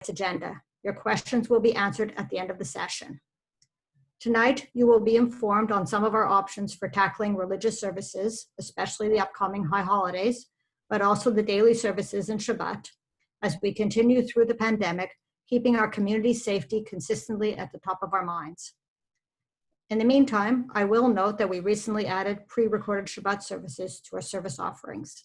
agenda. Your questions will be answered at the end of the session. Tonight, you will be informed on some of our options for tackling religious services, especially the upcoming high holidays, but also the daily services in Shabbat, as we continue through the pandemic, keeping our community safety consistently at the top of our minds. In the meantime, I will note that we recently added pre-recorded Shabbat services to our service offerings.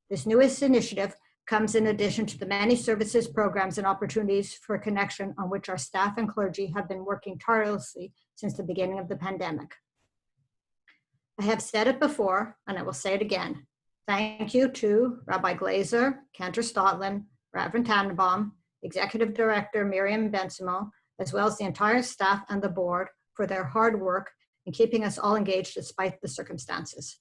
This newest initiative comes in addition to the many services, programs, and opportunities for connection on which our staff and clergy have been working tirelessly since the beginning of the pandemic. I have said it before, and I will say it again. Thank you to Rabbi Glazer, Cantor Stotland, Reverend Tannenbaum, Executive Director Miriam Bensimo, as well as the entire staff and the board for their hard work in keeping us all engaged despite the circumstances.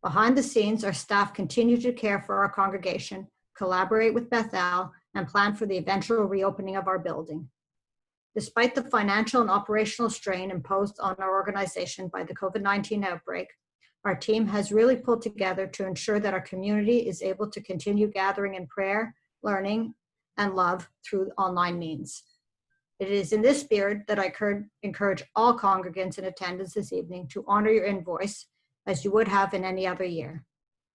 Behind the scenes, our staff continue to care for our congregation, collaborate with Beth-El, and plan for the eventual reopening of our building. Despite the financial and operational strain imposed on our organization by the COVID-19 outbreak, our team has really pulled together to ensure that our community is able to continue gathering in prayer, learning, and love through online means. It is in this spirit that I encourage all congregants in attendance this evening to honor your invoice as you would have in any other year.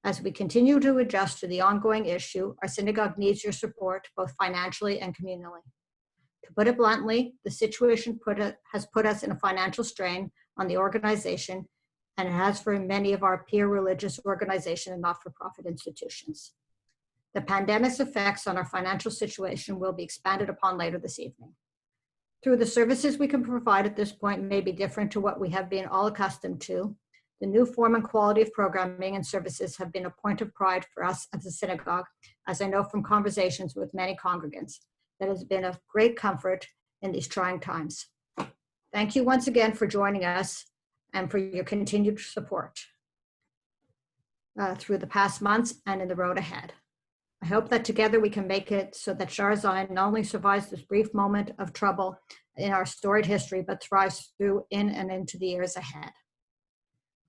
As we continue to adjust to the ongoing issue, our synagogue needs your support, both financially and communally. To put it bluntly, the situation has put us in a financial strain on the organization, and it has for many of our peer religious organizations and not-for-profit institutions. The pandemic's effects on our financial situation will be expanded upon later this evening. Through the services we can provide at this point may be different to what we have been all accustomed to. The new form and quality of programming and services have been a point of pride for us as a synagogue, as I know from conversations with many congregants. That has been of great comfort in these trying times. Thank you once again for joining us and for your continued support through the past months and in the road ahead. I hope that together we can make it so that Shar Zion not only survives this brief moment of trouble in our storied history, but thrives through in and into the years ahead.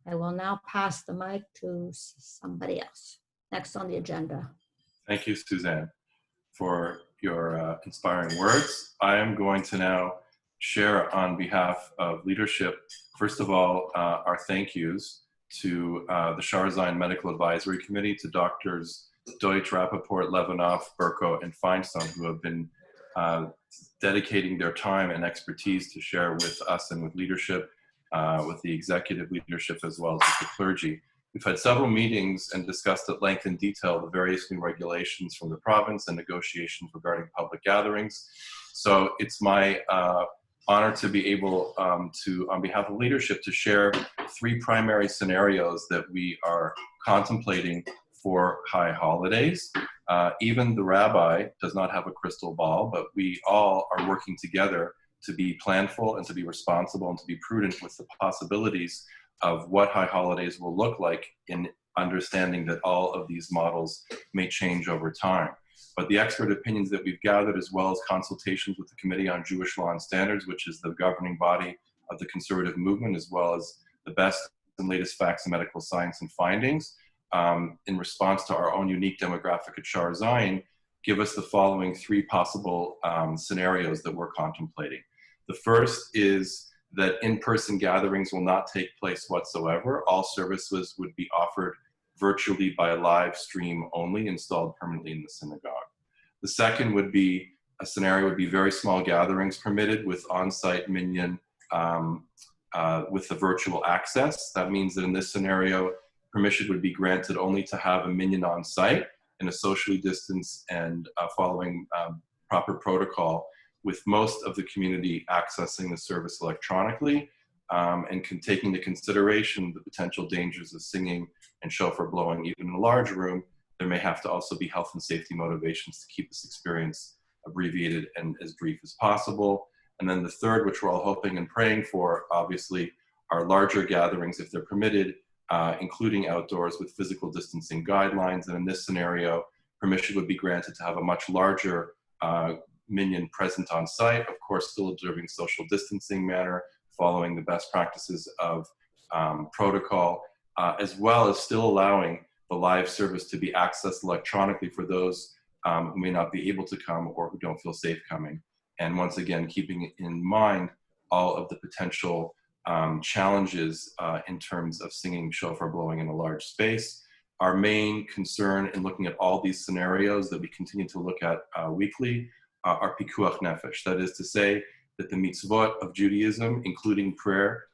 I will now pass the mic to somebody else. Next on the agenda. Thank you, Suzanne, for your inspiring words. I am going to now share on behalf of leadership, first of all, our thank yous to the Shar Zion Medical Advisory Committee, to Doctors Deutsch, Rappaport, Levinoff, Burko, and Feinstein, who have been dedicating their time and expertise to share with us and with leadership, with the executive leadership, as well as with the clergy. We've had several meetings and discussed at length and detail the various new regulations from the province and negotiations regarding public gatherings. So it's my honor to be able to, on behalf of leadership, to share three primary scenarios that we are contemplating for high holidays. Even the rabbi does not have a crystal ball, but we all are working together to be planful and to be responsible and to be prudent with the possibilities of what high holidays will look like, in understanding that all of these models may change over time. But the expert opinions that we've gathered, as well as consultations with the Committee on Jewish Law and Standards, which is the governing body of the conservative movement, as well as the best and latest facts in medical science and findings, in response to our own unique demographic at Shar Zion, give us the following three possible scenarios that we're contemplating. The first is that in-person gatherings will not take place whatsoever. All services would be offered virtually by live stream only, installed permanently in the synagogue. The second would be, a scenario would be very small gatherings permitted with on-site minyan with the virtual access. That means that in this scenario, permission would be granted only to have a minyan on site in a socially distanced and following proper protocol, with most of the community accessing the service electronically and taking into consideration the potential dangers of singing and shofar blowing. Even in a large room, there may have to also be health and safety motivations to keep this experience abbreviated and as brief as possible. And then the third, which we're all hoping and praying for, obviously, are larger gatherings if they're permitted, including outdoors with physical distancing guidelines. And in this scenario, permission would be granted to have a much larger minyan present on site, of course, still observing social distancing manner, following the best practices of protocol, as well as still allowing the live service to be accessed electronically for those who may not be able to come or who don't feel safe coming. And once again, keeping in mind all of the potential challenges in terms of singing shofar blowing in a large space. Our main concern in looking at all these scenarios that we continue to look at weekly are pikuach nefesh. That is to say that the mitzvot of Judaism, including prayer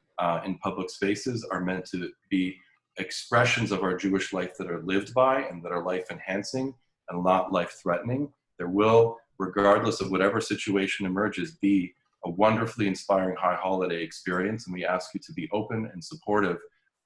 in public spaces, are meant to be expressions of our Jewish life that are lived by and that are life enhancing and not life threatening. There will, regardless of whatever situation emerges, be a wonderfully inspiring high holiday experience, and we ask you to be open and supportive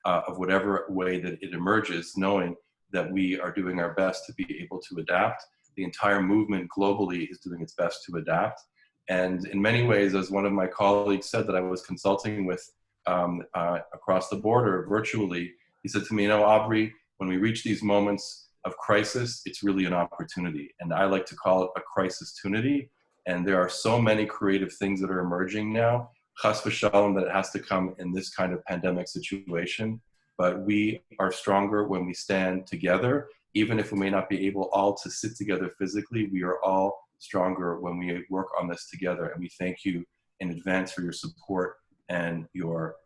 of whatever way that it emerges, knowing that we are doing our best to be able to adapt. The entire movement globally is doing its best to adapt. And in many ways, as one of my colleagues said that I was consulting with across the border virtually, he said to me, Aubrey, when we reach these moments of crisis, it's really an opportunity. And I like to call it a crisis-tunity. And there are so many creative things that are emerging now, chas v'shalom, that it has to come in this kind of pandemic situation. But we are stronger when we stand together. Even if we may not be able all to sit together physically, we are all stronger when we work on this together. And we thank you in advance for your support and your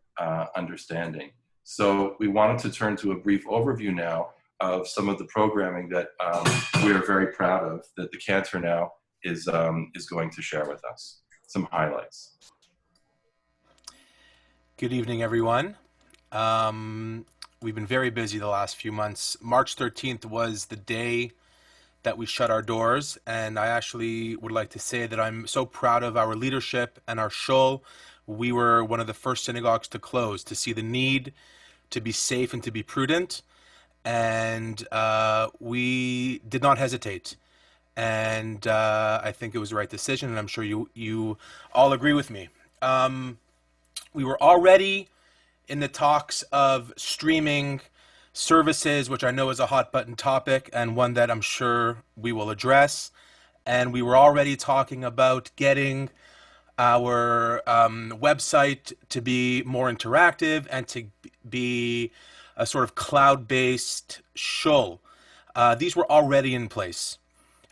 understanding. So we wanted to turn to a brief overview now of some of the programming that we are very proud of, that the cantor now is going to share with us. Some highlights. Good evening, everyone. We've been very busy the last few months. March 13th was the day that we shut our doors, and I actually would like to say that I'm so proud of our leadership and our shul. We were one of the first synagogues to close, to see the need to be safe and to be prudent, and we did not hesitate. And I think it was the right decision, and I'm sure you all agree with me. We were already in the talks of streaming services, which I know is a hot button topic and one that I'm sure we will address. And we were already talking about getting our website to be more interactive and to be a sort of cloud-based shul. These were already in place.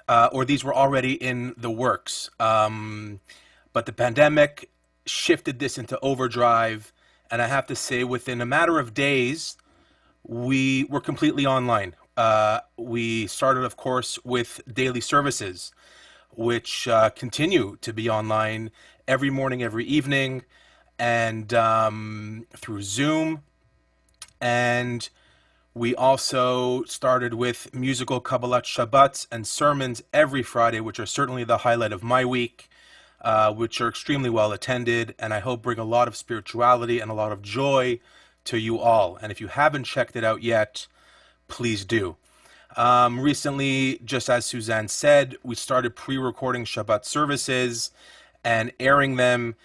Or these were already in the works. But the pandemic shifted this into overdrive. And I have to say, within a matter of days, we were completely online. We started, of course, with daily services, which continue to be online every morning, every evening, and through Zoom. And we also started with musical Kabbalat Shabbats and sermons every Friday, which are certainly the highlight of my week, which are extremely well attended, and I hope bring a lot of spirituality and a lot of joy to you all. And if you haven't checked it out yet, please do. Recently, just as Suzanne said, we started pre-recording Shabbat services and airing them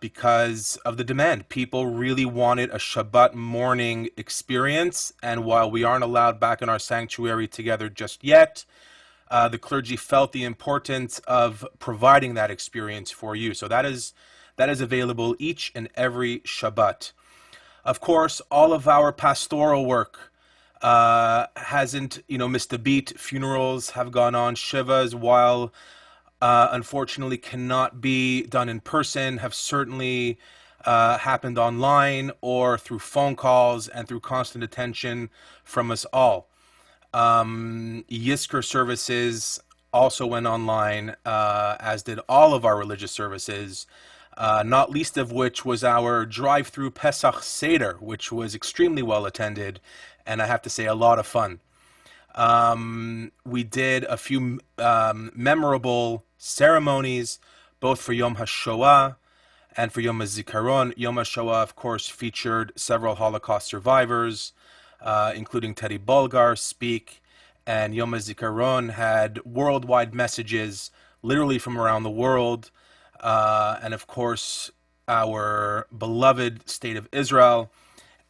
because of the demand. People really wanted a Shabbat morning experience, and while we aren't allowed back in our sanctuary together just yet, the clergy felt the importance of providing that experience for you. So that is available each and every Shabbat. Of course, all of our pastoral work hasn't missed a beat. Funerals have gone on. Shivas, while unfortunately cannot be done in person, have certainly happened online or through phone calls and through constant attention from us all. Yisker services also went online, as did all of our religious services, not least of which was our drive-through Pesach Seder, which was extremely well attended, and I have to say a lot of fun. We did a few memorable ceremonies, both for Yom HaShoah and for Yom HaZikaron. Yom HaShoah, of course, featured several Holocaust survivors, including Teddy Bulgar speak, and Yom HaZikaron had worldwide messages, literally from around the world, and of course, our beloved state of Israel.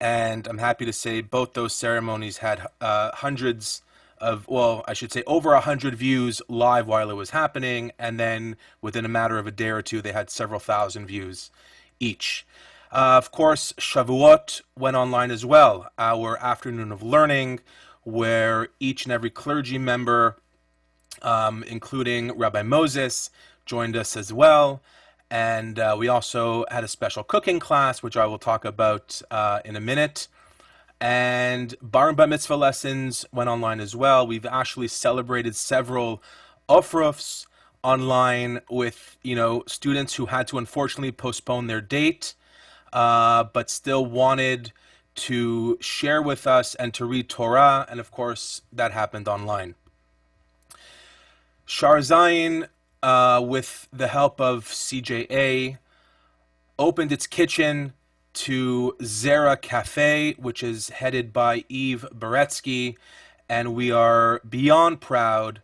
And I'm happy to say both those ceremonies had hundreds of, well, I should say over 100 views live while it was happening, and then within a matter of a day or two, they had several thousand views each. Of course, Shavuot went online as well, our afternoon of learning, where each and every clergy member including Rabbi Moses joined us as well. And we also had a special cooking class, which I will talk about in a minute. And Bar and Bat Mitzvah lessons went online as well. We've actually celebrated several ofrufs online with, students who had to unfortunately postpone their date, but still wanted to share with us and to read Torah. And of course, that happened online. Shar Zayin, with the help of CJA, opened its kitchen to Zera Cafe, which is headed by Eve Beretsky, and we are beyond proud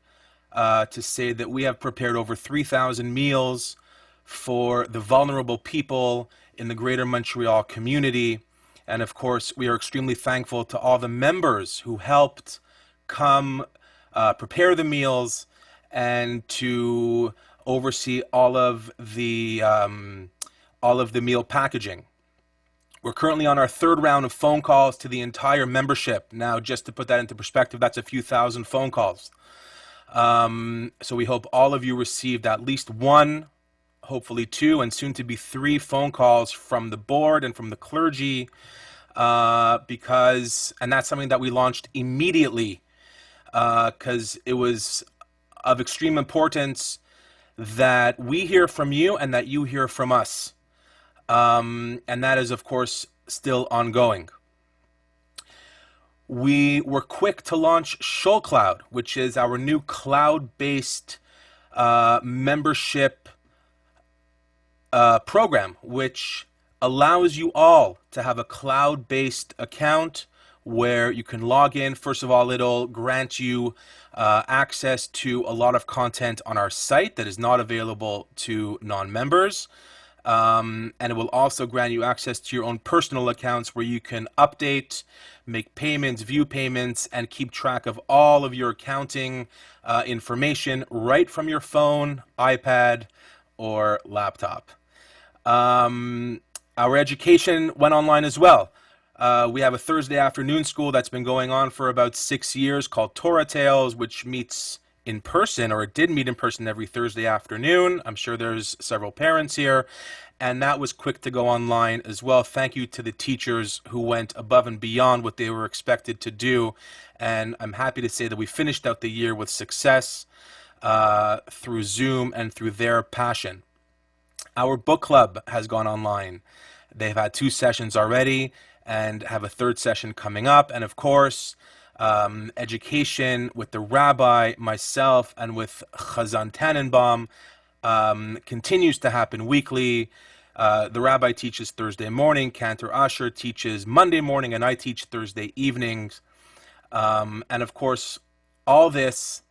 to say that we have prepared over 3,000 meals for the vulnerable people in the greater Montreal community. And of course, we are extremely thankful to all the members who helped come prepare the meals and to oversee all of the meal packaging. We're currently on our third round of phone calls to the entire membership. Now, just to put that into perspective, that's a few thousand phone calls. So we hope all of you received at least one, hopefully two, and soon to be 3 phone calls from the board and from the clergy, and that's something that we launched immediately, because it was of extreme importance that we hear from you and that you hear from us. And that is, of course, still ongoing. We were quick to launch ShulCloud, which is our new cloud-based membership program, which allows you all to have a cloud-based account where you can log in. First of all, it'll grant you access to a lot of content on our site that is not available to non-members. And it will also grant you access to your own personal accounts where you can update, make payments, view payments, and keep track of all of your accounting information right from your phone, iPad, or laptop. Our education went online as well. We have a Thursday afternoon school that's been going on for about 6 years called Torah Tales, which meets in person, or it did meet in person every Thursday afternoon. I'm sure there's several parents here, and that was quick to go online as well. Thank you to the teachers who went above and beyond what they were expected to do, and I'm happy to say that we finished out the year with success through Zoom and through their passion. Our book club has gone online. They've had 2 sessions already and have a 3rd session coming up, and of course, education with the rabbi, myself, and with Chazan Tannenbaum continues to happen weekly. The rabbi teaches Thursday morning, Cantor Asher teaches Monday morning, and I teach Thursday evenings. And of course, all this,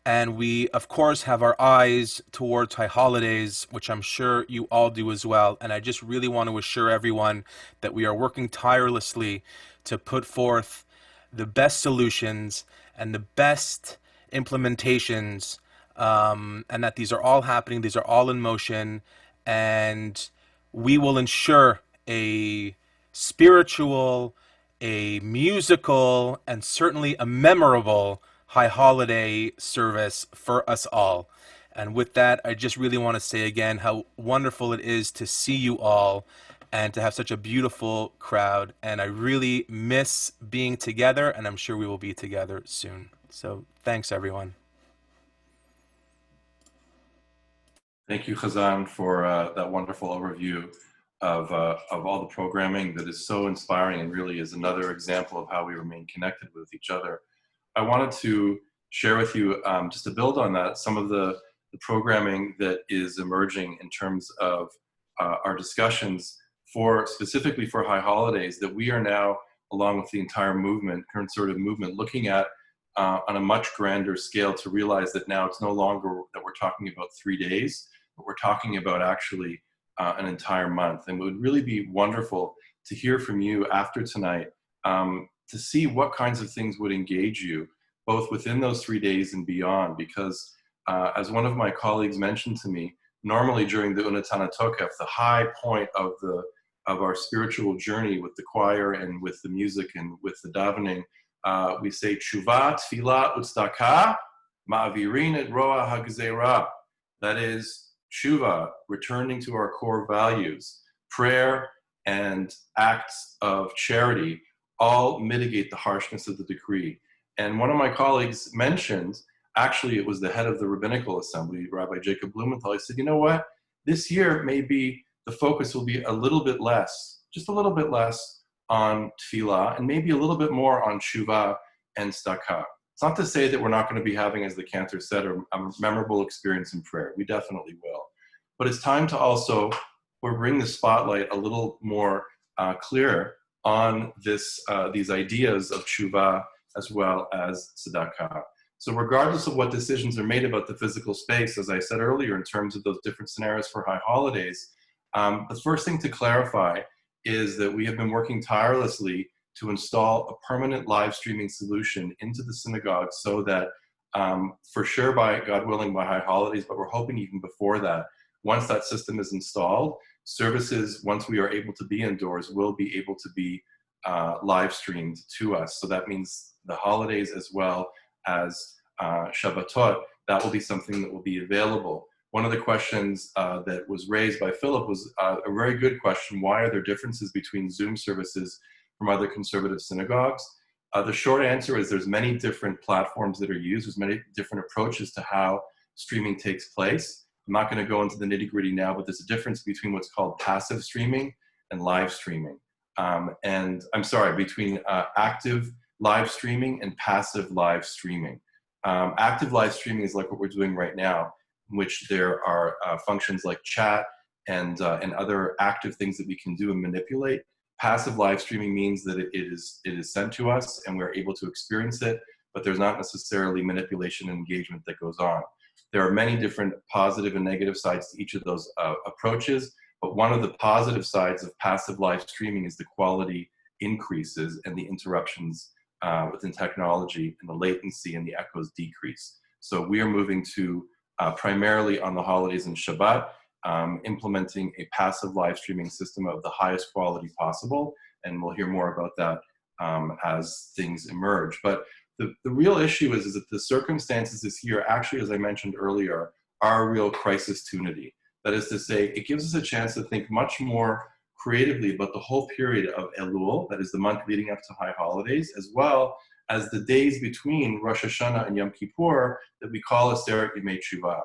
and we, of course, have our eyes towards high holidays, which I'm sure you all do as well. And I just really want to assure everyone that we are working tirelessly to put forth the best solutions and the best implementations, and that these are all happening, these are all in motion, and we will ensure a spiritual, a musical, and certainly a memorable high holiday service for us all. And with that, I just really want to say again how wonderful it is to see you all and to have such a beautiful crowd. And I really miss being together, and I'm sure we will be together soon. So thanks, everyone. Thank you, Chazan, for that wonderful overview of all the programming that is so inspiring and really is another example of how we remain connected with each other. I wanted to share with you, just to build on that, some of the programming that is emerging in terms of our discussions specifically for high holidays, that we are now, along with the entire movement, conservative movement, looking at on a much grander scale to realize that now it's no longer that we're talking about 3 days, but we're talking about actually an entire month. And it would really be wonderful to hear from you after tonight, to see what kinds of things would engage you, both within those 3 days and beyond. Because as one of my colleagues mentioned to me, normally during the Unatana Tokef, the high point of our spiritual journey with the choir and with the music and with the davening, we say tshuva, tefillah, utzdaka, Ma'avirin et roa hagzeira, that is tshuva, returning to our core values. Prayer and acts of charity all mitigate the harshness of the decree. And one of my colleagues mentioned, actually it was the head of the Rabbinical Assembly, Rabbi Jacob Blumenthal. He said, you know what? This year maybe the focus will be a little bit less, just a little bit less on tefillah and maybe a little bit more on tshuva and tzedakah. It's not to say that we're not going to be having, as the cantor said, a memorable experience in prayer. We definitely will. But it's time to also bring the spotlight a little more clear on these ideas of tshuva as well as tzedakah. So regardless of what decisions are made about the physical space, as I said earlier, in terms of those different scenarios for high holidays, the first thing to clarify is that we have been working tirelessly to install a permanent live streaming solution into the synagogue so that for sure, by God willing, by high holidays, but we're hoping even before that, once that system is installed, services, once we are able to be indoors, will be able to be live streamed to us. So that means the holidays as well as Shabbatot, that will be something that will be available. One of the questions that was raised by Philip was a very good question. Why are there differences between Zoom services from other conservative synagogues? The short answer is there's many different platforms that are used. There's many different approaches to how streaming takes place. I'm not going to go into the nitty-gritty now, but there's a difference between what's called passive streaming and live streaming. Between active live streaming and passive live streaming. Active live streaming is like what we're doing right now, in which there are functions like chat and other active things that we can do and manipulate. Passive live streaming means that it is sent to us and we're able to experience it, but there's not necessarily manipulation and engagement that goes on. There are many different positive and negative sides to each of those approaches, but one of the positive sides of passive live streaming is the quality increases and the interruptions within technology and the latency and the echoes decrease. So we are moving to primarily on the holidays and Shabbat, implementing a passive live streaming system of the highest quality possible, and we'll hear more about that as things emerge. But the real issue is that the circumstances this year, actually, as I mentioned earlier, are a real crisis tunity. That is to say, it gives us a chance to think much more creatively about the whole period of Elul, that is the month leading up to high holidays, as well as the days between Rosh Hashanah and Yom Kippur that we call Aseret Yemei Teshuvah.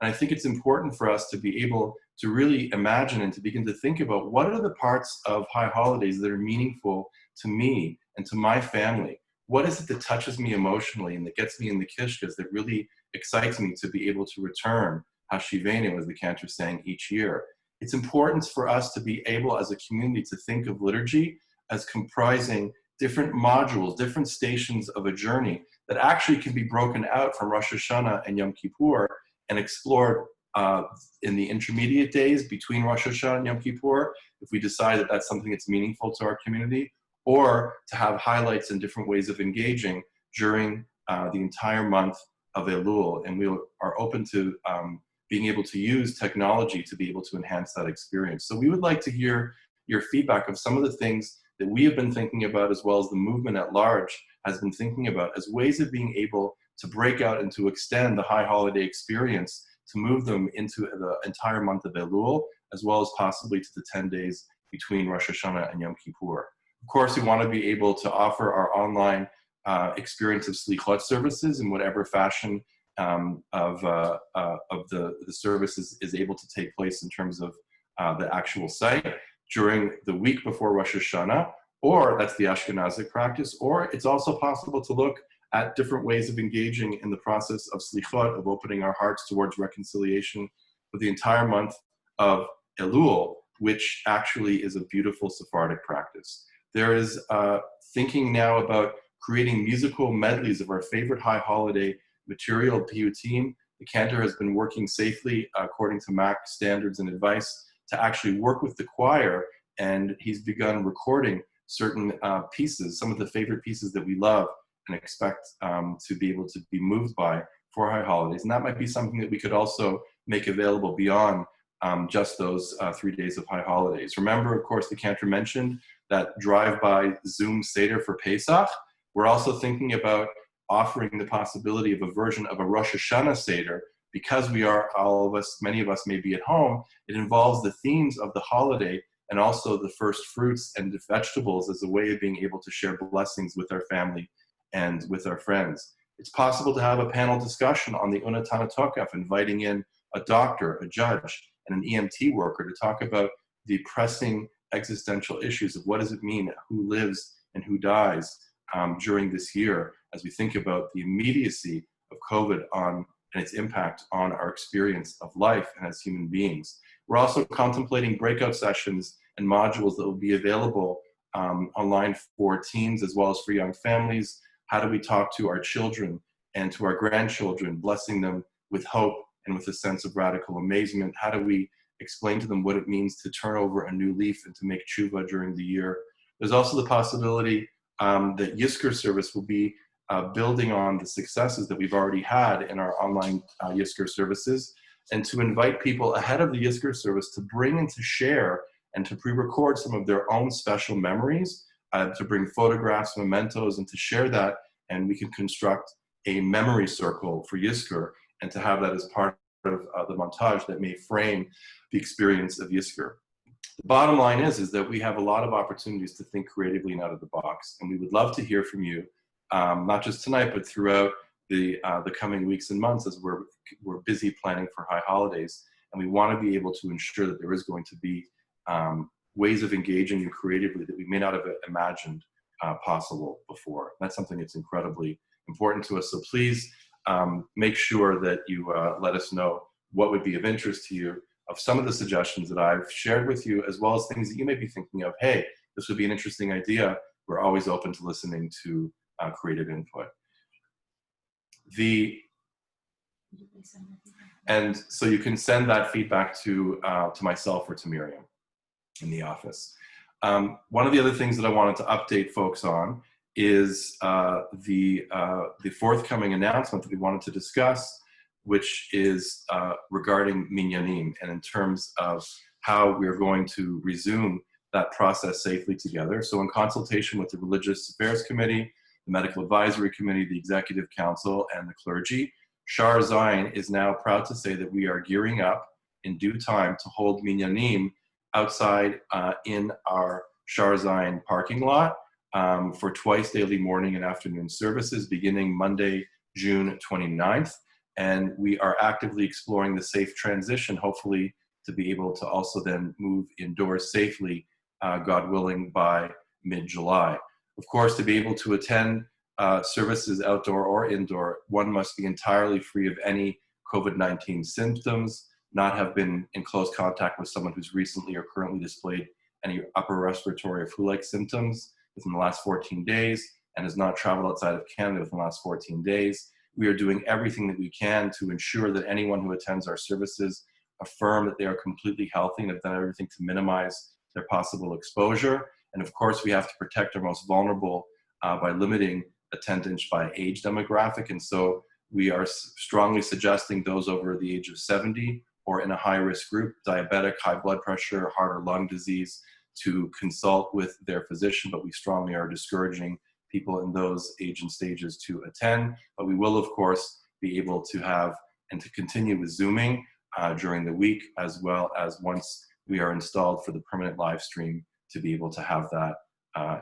And I think it's important for us to be able to really imagine and to begin to think about what are the parts of high holidays that are meaningful to me and to my family. What is it that touches me emotionally and that gets me in the kishkas, that really excites me to be able to return Hashivenu, as the cantor is saying, each year. It's important for us to be able as a community to think of liturgy as comprising different modules, different stations of a journey that actually can be broken out from Rosh Hashanah and Yom Kippur and explored in the intermediate days between Rosh Hashanah and Yom Kippur, if we decide that that's something that's meaningful to our community, or to have highlights and different ways of engaging during the entire month of Elul. And we are open to being able to use technology to be able to enhance that experience. So we would like to hear your feedback of some of the things that we have been thinking about, as well as the movement at large has been thinking about, as ways of being able to break out and to extend the high holiday experience, to move them into the entire month of Elul, as well as possibly to the 10 days between Rosh Hashanah and Yom Kippur. Of course, we want to be able to offer our online experience of Slichot services in whatever fashion of the services is able to take place in terms of the actual site during the week before Rosh Hashanah, or that's the Ashkenazic practice, or it's also possible to look at different ways of engaging in the process of Slichot, of opening our hearts towards reconciliation for the entire month of Elul, which actually is a beautiful Sephardic practice. There is thinking now about creating musical medleys of our favorite high holiday material, piyutim. The cantor has been working safely according to MAC standards and advice to actually work with the choir, and he's begun recording certain pieces, some of the favorite pieces that we love and expect to be able to be moved by for high holidays. And that might be something that we could also make available beyond just those 3 days of high holidays. Remember, of course, the cantor mentioned that drive-by Zoom Seder for Pesach. We're also thinking about offering the possibility of a version of a Rosh Hashanah Seder. Because many of us may be at home, it involves the themes of the holiday and also the first fruits and the vegetables as a way of being able to share blessings with our family and with our friends. It's possible to have a panel discussion on the Unatana Tokaf, inviting in a doctor, a judge, and an EMT worker to talk about the pressing existential issues of what does it mean, who lives and who dies during this year, as we think about the immediacy of COVID and its impact on our experience of life and as human beings. We're also contemplating breakout sessions and modules that will be available online for teens as well as for young families. How do we talk to our children and to our grandchildren, blessing them with hope and with a sense of radical amazement? How do we explain to them what it means to turn over a new leaf and to make tshuva during the year? There's also the possibility that Yizkor service will be building on the successes that we've already had in our online Yizkor services, and to invite people ahead of the Yizkor service to bring and to share and to pre-record some of their own special memories, to bring photographs, mementos, and to share that, and we can construct a memory circle for Yizkor and to have that as part of the montage that may frame the experience of Yizkor. The bottom line is that we have a lot of opportunities to think creatively and out of the box, and we would love to hear from you. Not just tonight, but throughout the coming weeks and months as we're busy planning for high holidays. And we want to be able to ensure that there is going to be ways of engaging you creatively that we may not have imagined possible before. That's something that's incredibly important to us. So please make sure that you let us know what would be of interest to you, of some of the suggestions that I've shared with you, as well as things that you may be thinking of. Hey, this would be an interesting idea. We're always open to listening to creative input. And so you can send that feedback to myself or to Miriam in the office. One of the other things that I wanted to update folks on is the forthcoming announcement that we wanted to discuss, which is regarding minyanim, and in terms of how we're going to resume that process safely together. So in consultation with the Religious Affairs Committee, the Medical Advisory Committee, the Executive Council, and the clergy, Shar Zion is now proud to say that we are gearing up in due time to hold minyanim outside in our Shar Zion parking lot for twice daily morning and afternoon services beginning Monday, June 29th. And we are actively exploring the safe transition, hopefully to be able to also then move indoors safely, God willing, by mid-July. Of course, to be able to attend services outdoor or indoor, one must be entirely free of any COVID-19 symptoms, not have been in close contact with someone who's recently or currently displayed any upper respiratory or flu-like symptoms within the last 14 days, and has not traveled outside of Canada within the last 14 days. We are doing everything that we can to ensure that anyone who attends our services affirm that they are completely healthy and have done everything to minimize their possible exposure. And of course, we have to protect our most vulnerable by limiting attendance by age demographic. And so we are strongly suggesting those over the age of 70 or in a high-risk group, diabetic, high blood pressure, heart or lung disease, to consult with their physician, but we strongly are discouraging people in those age and stages to attend. But we will, of course, be able to have and to continue with Zooming during the week, as well as once we are installed for the permanent live stream to be able to have that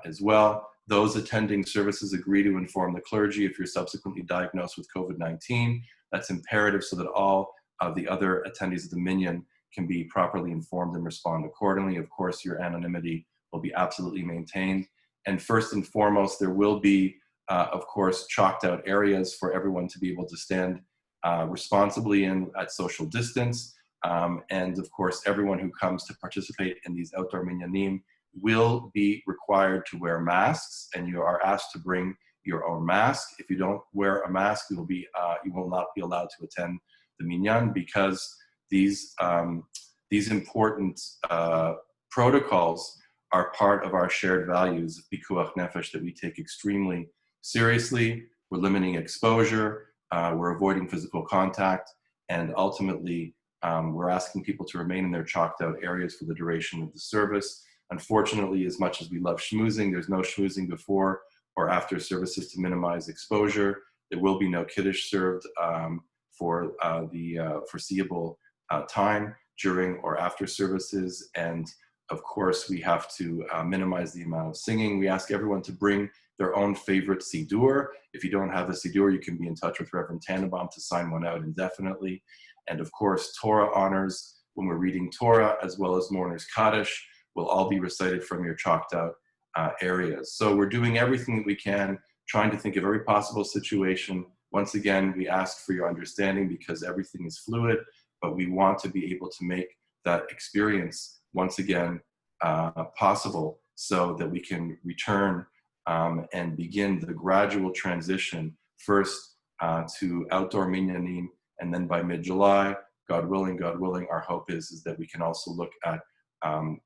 as well. Those attending services agree to inform the clergy if you're subsequently diagnosed with COVID-19. That's imperative so that all of the other attendees of the minyan can be properly informed and respond accordingly. Of course, your anonymity will be absolutely maintained. And first and foremost, there will be, of course, chalked out areas for everyone to be able to stand responsibly in at social distance. And of course, everyone who comes to participate in these outdoor minyanim will be required to wear masks, and you are asked to bring your own mask. If you don't wear a mask, you will not be allowed to attend the minyan, because these important protocols are part of our shared values of pikuach nefesh that we take extremely seriously. We're limiting exposure, we're avoiding physical contact, and ultimately we're asking people to remain in their chalked out areas for the duration of the service. Unfortunately, as much as we love schmoozing, there's no schmoozing before or after services to minimize exposure. There will be no kiddush served for the foreseeable time during or after services. And of course, we have to minimize the amount of singing. We ask everyone to bring their own favorite siddur. If you don't have a siddur, you can be in touch with Reverend Tannenbaum to sign one out indefinitely. And of course, Torah honors, when we're reading Torah, as well as Mourner's Kaddish, will all be recited from your chalked out areas. So we're doing everything that we can, trying to think of every possible situation. Once again, we ask for your understanding because everything is fluid, but we want to be able to make that experience once again possible so that we can return and begin the gradual transition first to outdoor minyanim, and then by mid-July, God willing, our hope is that we can also look at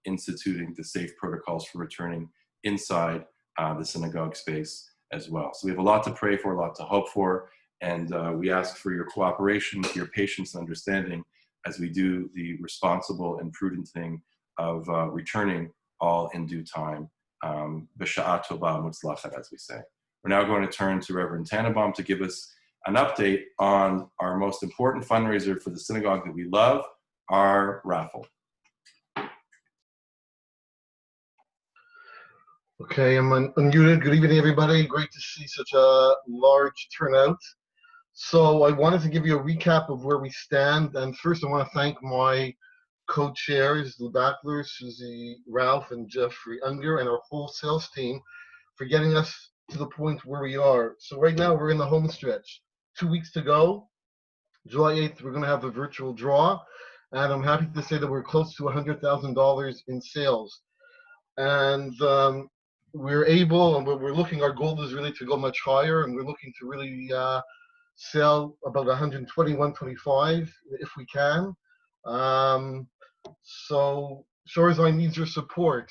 instituting the safe protocols for returning inside the synagogue space as well. So we have a lot to pray for, a lot to hope for, and we ask for your cooperation, your patience and understanding as we do the responsible and prudent thing of returning all in due time. B'sha'a tova mutzlachat, as we say. We're now going to turn to Reverend Tannenbaum to give us an update on our most important fundraiser for the synagogue that we love, our raffle. Okay, I'm unmuted. Good evening, everybody. Great to see such a large turnout. So I wanted to give you a recap of where we stand. And first, I want to thank my co-chairs, Lou Backler, Susie Ralph, and Jeffrey Unger, and our whole sales team for getting us to the point where we are. So right now, we're in the home stretch. 2 weeks to go. July 8th, we're going to have a virtual draw. And I'm happy to say that we're close to $100,000 in sales. And we're able, and we're looking, our goal is really to go much higher, and we're looking to really sell about 120, 125 if we can. So Shorazine needs your support,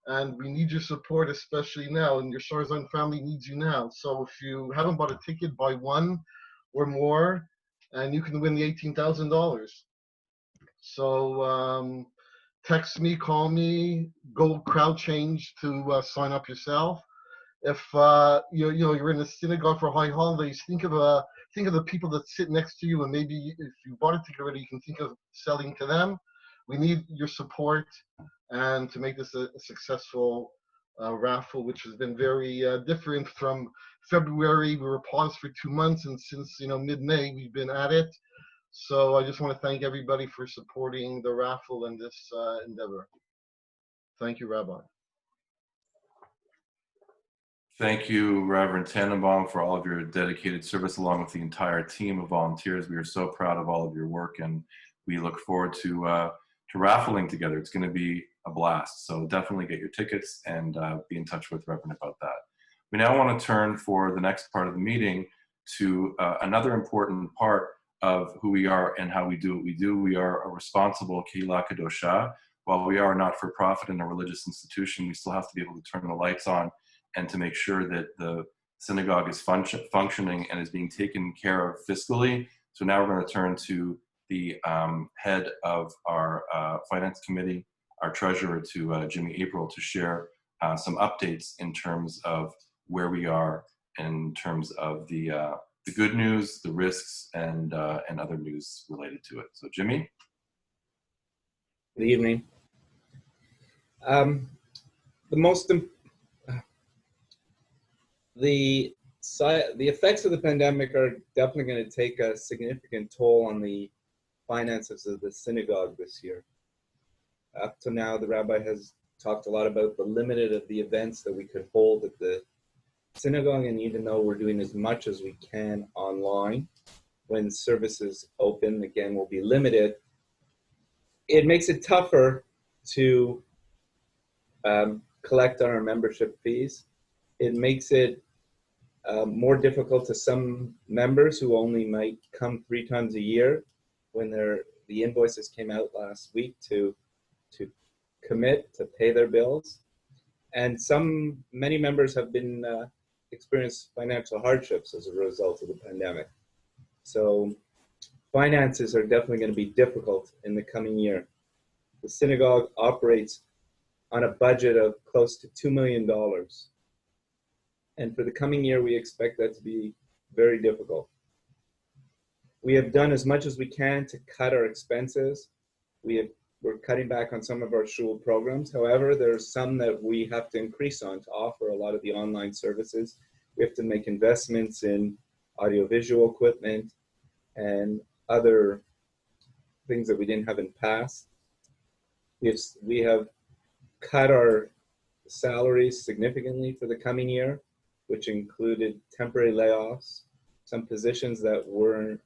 and we need your support especially now, and your Shorazine family needs you now. So if you haven't bought a ticket, buy one or more, and you can win the $18,000. So text me, call me, go crowd change to sign up yourself. If you're in the synagogue for high holidays, think of the people that sit next to you, and maybe if you bought a ticket already, you can think of selling to them. We need your support, and to make this a successful raffle, which has been very different from February. We were paused for 2 months, and since mid-May we've been at it. So I just want to thank everybody for supporting the raffle and this endeavor. Thank you, Rabbi. Thank you, Reverend Tannenbaum, for all of your dedicated service, along with the entire team of volunteers. We are so proud of all of your work, and we look forward to raffling together. It's going to be a blast. So definitely get your tickets and be in touch with Reverend about that. We now want to turn for the next part of the meeting to another important part of who we are and how we do what we do. We are a responsible Kehillah Kadosha. While we are a not-for-profit and a religious institution, we still have to be able to turn the lights on and to make sure that the synagogue is functioning and is being taken care of fiscally. So now we're going to turn to the head of our finance committee, our treasurer, to Jimmy April, to share some updates in terms of where we are in terms of the good news, the risks, and other news related to it. So Jimmy? Good evening. The effects of the pandemic are definitely going to take a significant toll on the finances of the synagogue this year. Up to now, the rabbi has talked a lot about the limited of the events that we could hold at the synagogue, and even though we're doing as much as we can online, when services open, again, will be limited, it makes it tougher to collect on our membership fees. It makes it more difficult to some members who only might come 3 times a year when the invoices came out last week to commit to pay their bills. And many members have been experienced financial hardships as a result of the pandemic. So finances are definitely going to be difficult in the coming year. The synagogue operates on a budget of close to $2 million. And for the coming year, we expect that to be very difficult. We have done as much as we can to cut our expenses. We're cutting back on some of our shul programs. However, there's some that we have to increase on to offer a lot of the online services. We have to make investments in audiovisual equipment and other things that we didn't have in the past. We have cut our salaries significantly for the coming year, which included temporary layoffs, some positions that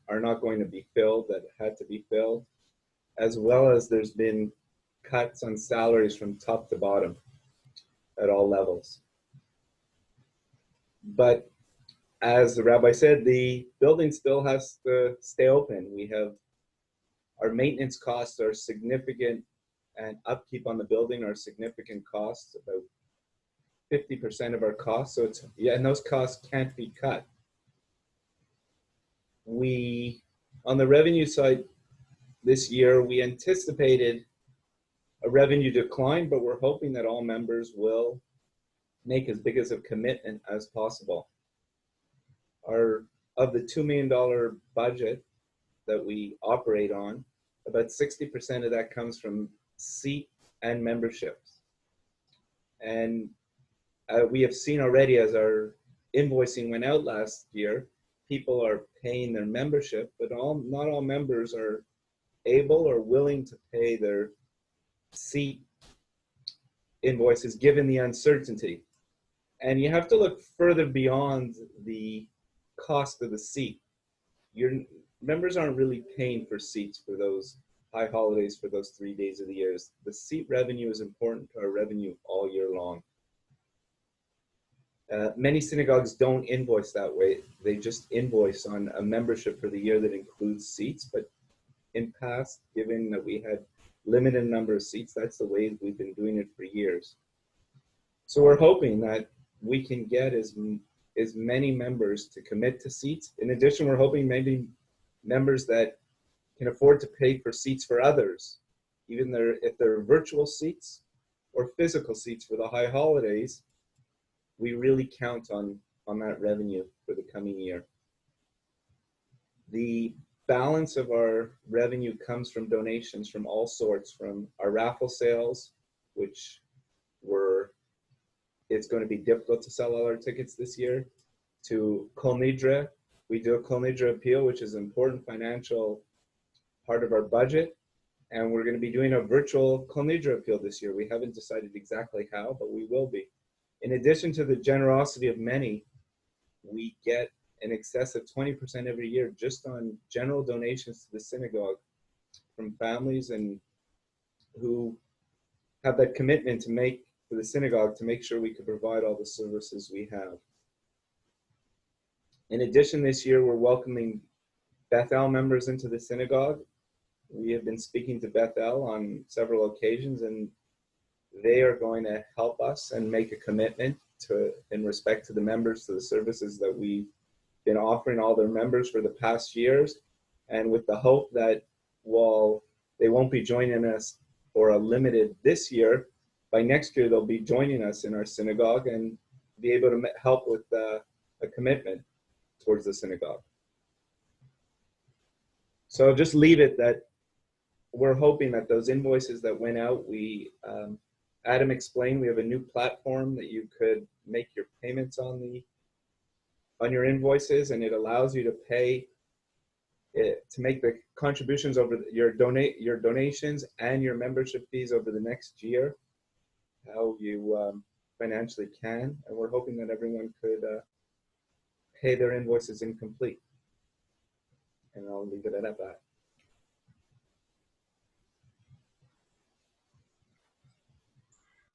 are not going to be filled, that had to be filled, as well as there's been cuts on salaries from top to bottom at all levels. But as the rabbi said, the building still has to stay open. Our maintenance costs are significant, and upkeep on the building are significant costs, about 50% of our costs. So and those costs can't be cut. On the revenue side this year, we anticipated a revenue decline, but we're hoping that all members will make as big as a commitment as possible. Of the $2 million budget that we operate on, about 60% of that comes from seat and memberships. And we have seen already, as our invoicing went out last year, people are paying their membership, but not all members are able or willing to pay their seat invoices given the uncertainty. And you have to look further beyond the cost of the seat. Your members aren't really paying for seats for those high holidays, for those 3 days of the year. The seat revenue is important to our revenue all year long. Many synagogues don't invoice that way. They just invoice on a membership for the year that includes seats. But in past, given that we had limited number of seats, that's the way we've been doing it for years. So we're hoping that we can get as many members to commit to seats. In addition, we're hoping maybe members that can afford to pay for seats for others, even if they're virtual seats or physical seats for the high holidays. We really count on that revenue for the coming year. The balance of our revenue comes from donations from all sorts, from our raffle sales, which it's going to be difficult to sell all our tickets this year, to Kol Nidre. We do a Kol Nidre appeal, which is an important financial part of our budget. And we're going to be doing a virtual Kol Nidre appeal this year. We haven't decided exactly how, but we will be. In addition to the generosity of many, we get in excess of 20% every year just on general donations to the synagogue from families and who have that commitment to make for the synagogue to make sure we can provide all the services we have. In addition, this year we're welcoming Beth-El members into the synagogue. We have been speaking to Beth-El on several occasions, and they are going to help us and make a commitment in respect to the members, to the services that we've been offering all their members for the past years, and with the hope that while they won't be joining us for a limited this year, by next year they'll be joining us in our synagogue and be able to help with a commitment towards the synagogue. So I'll just leave it that we're hoping that those invoices that went out, Adam explained, we have a new platform that you could make your payments on your invoices, and it allows you to pay to make the contributions over your donations and your membership fees over the next year, how you financially can. And we're hoping that everyone could pay their invoices incomplete. And I'll leave it at that.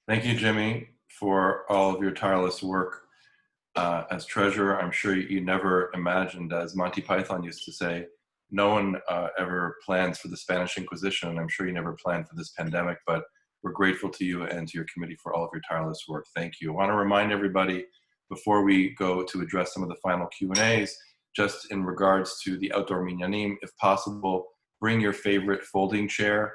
Thank you, Jimmy, for all of your tireless work as treasurer. I'm sure you never imagined, as Monty Python used to say, no one ever plans for the Spanish Inquisition, and I'm sure you never planned for this pandemic, but we're grateful to you and to your committee for all of your tireless work. Thank you. I want to remind everybody, before we go to address some of the final Q&As, just in regards to the outdoor minyanim, if possible, bring your favorite folding chair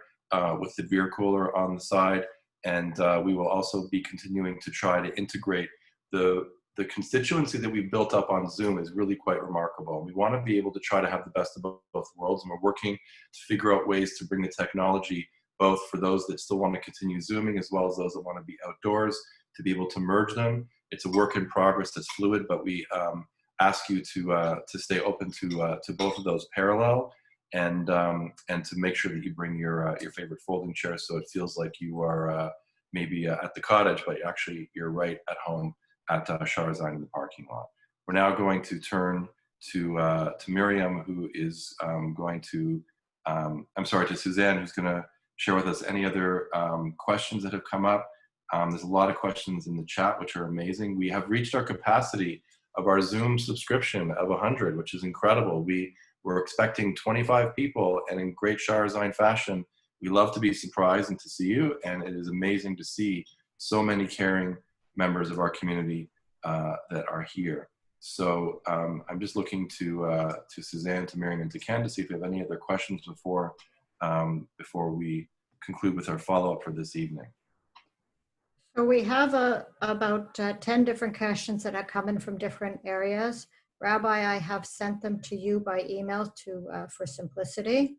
with the beer cooler on the side. And we will also be continuing to try to integrate the the constituency that we've built up on Zoom is really quite remarkable. We want to be able to try to have the best of both worlds, and we're working to figure out ways to bring the technology both for those that still want to continue Zooming as well as those that want to be outdoors, to be able to merge them. It's a work in progress that's fluid, but we ask you to stay open to both of those parallel, and to make sure that you bring your favorite folding chair so it feels like you are maybe at the cottage, but actually you're right at home at Sharzine in the parking lot. We're now going to turn to Miriam, who is going to, to Suzanne, who's going to share with us any other questions that have come up. There's a lot of questions in the chat, which are amazing. We have reached our capacity of our Zoom subscription of 100, which is incredible. We were expecting 25 people, and in great Sharzine fashion, we love to be surprised and to see you, and it is amazing to see so many caring members of our community that are here. So I'm just looking to Suzanne, to Miriam, and to Ken to see if we have any other questions before we conclude with our follow-up for this evening. So we have about 10 different questions that have come in from different areas. Rabbi, I have sent them to you by email for simplicity.